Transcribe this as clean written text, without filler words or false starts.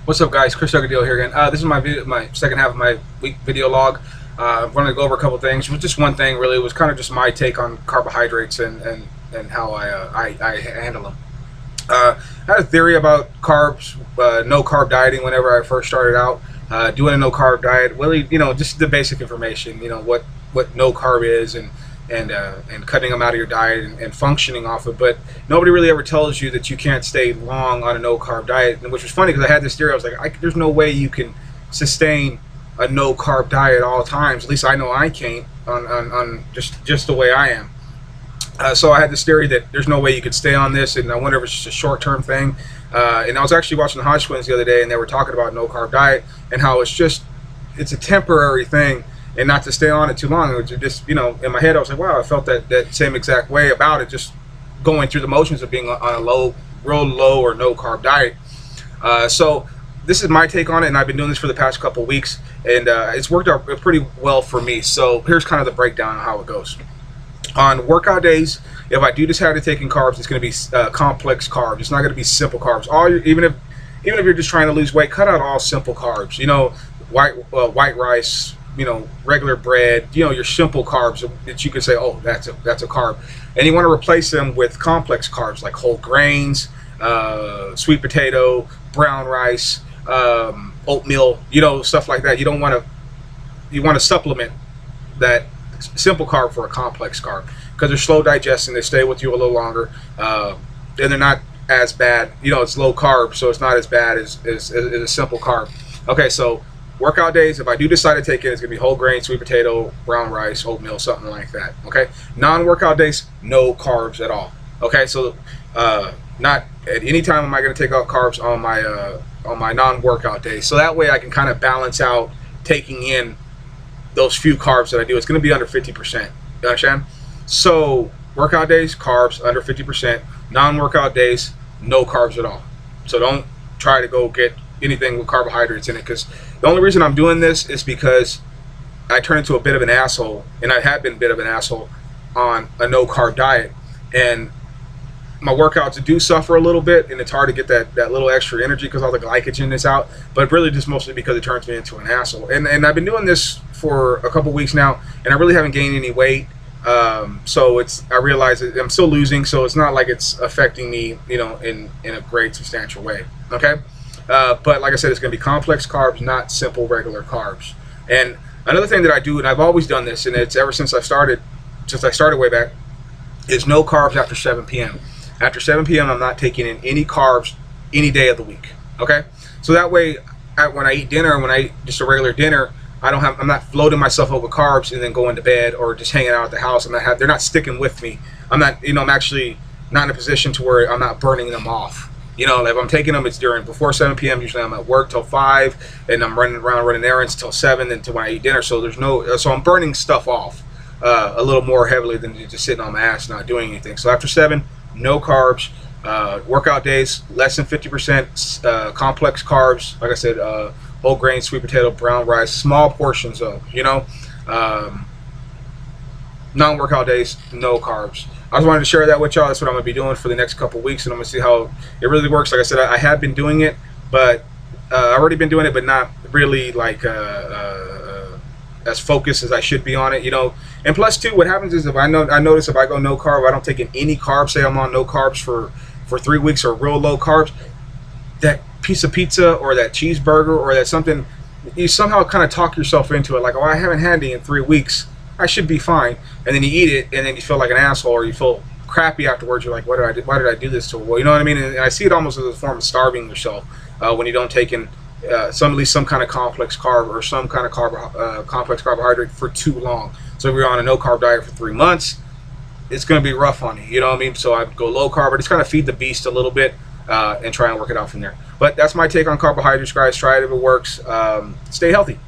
What's up, guys? Chris Deal here again. This is my second half of my week video log. I'm going to go over a couple things. It was just one thing, really. It was kind of just my take on carbohydrates and how I handle them. I had a theory about carbs, no carb dieting. Whenever I first started out doing a no carb diet, really, just the basic information. What no carb is and cutting them out of your diet and functioning off it. But nobody really ever tells you that you can't stay long on a no carb diet, which was funny because I had this theory. I was like, there's no way you can sustain a no carb diet at all times. At least I know I can't on just the way I am. So I had this theory that there's no way you could stay on this, and I wonder if it's just a short-term thing. And I was actually watching the Hodge twins the other day, and they were talking about no carb diet and how it's a temporary thing, and not to stay on it too long. It was just, in my head, I was like, wow, I felt that same exact way about it, just going through the motions of being on a real low or no carb diet. So this is my take on it, and I've been doing this for the past couple weeks, and it's worked out pretty well for me. So here's kind of the breakdown of how it goes. On workout days, if I do decide to take in carbs, it's going to be complex carbs. It's not going to be simple carbs. Even if you're just trying to lose weight, cut out all simple carbs. White rice, regular bread, your simple carbs that you can say, oh, that's a carb. And you want to replace them with complex carbs like whole grains, sweet potato, brown rice, oatmeal, stuff like that. You want to supplement that simple carb for a complex carb because they're slow digesting. They stay with you a little longer, and they're not as bad. It's low carb, so it's not as bad as a simple carb. Okay, so workout days, if I do decide to take it, it's going to be whole grain, sweet potato, brown rice, oatmeal, something like that. Okay, non-workout days, no carbs at all. Okay, so not at any time am I going to take out carbs on my non-workout days. So that way I can kind of balance out taking in those few carbs that I do. It's going to be under 50%. You understand? So workout days, carbs under 50%. Non-workout days, no carbs at all. So don't try to go get anything with carbohydrates in it, because the only reason I'm doing this is because I turn into a bit of an asshole, and I have been a bit of an asshole on a no carb diet, and my workouts do suffer a little bit, and it's hard to get that little extra energy because all the glycogen is out, but really just mostly because it turns me into an asshole. And I've been doing this for a couple weeks now, and I really haven't gained any weight. So I realize that I'm still losing, so it's not like it's affecting me, in a great substantial way. Okay. But like I said, it's going to be complex carbs, not simple regular carbs. And another thing that I do, and I've always done this, and it's ever since I started way back, is no carbs after 7 p.m. After 7 p.m., I'm not taking in any carbs any day of the week. Okay, so that way, when I eat dinner, when I eat just a regular dinner, I'm not floating myself up with carbs and then going to bed or just hanging out at the house. They're not sticking with me. I'm actually not in a position to where I'm not burning them off. If I'm taking them, it's before 7 p.m. Usually I'm at work till 5, and I'm running errands till 7, until when I eat dinner. So so I'm burning stuff off a little more heavily than just sitting on my ass not doing anything. So after 7, no carbs. Workout days, less than 50%. Complex carbs, like I said, whole grain, sweet potato, brown rice, small portions of, non-workout days, no carbs. I just wanted to share that with y'all. That's what I'm going to be doing for the next couple weeks, and I'm going to see how it really works. Like I said, I have been doing it, but I've already been doing it, but not really like as focused as I should be on it, And plus, too, what happens is I notice if I go no carb, I don't take in any carbs. Say I'm on no carbs for 3 weeks or real low carbs, that piece of pizza or that cheeseburger or that something, you somehow kind of talk yourself into it, like, oh, I haven't had any in 3 weeks, I should be fine. And then you eat it, and then you feel like an asshole, or you feel crappy afterwards. You're like, why did I do this to? Well, you know what I mean? And I see it almost as a form of starving yourself when you don't take in at least some kind of complex carb or some kind of complex carbohydrate for too long. So if you're on a no carb diet for 3 months, it's going to be rough on you. You know what I mean? So I go low carb, but just kind of feed the beast a little bit and try and work it out from there. But that's my take on carbohydrates, guys. Try it if it works. Stay healthy.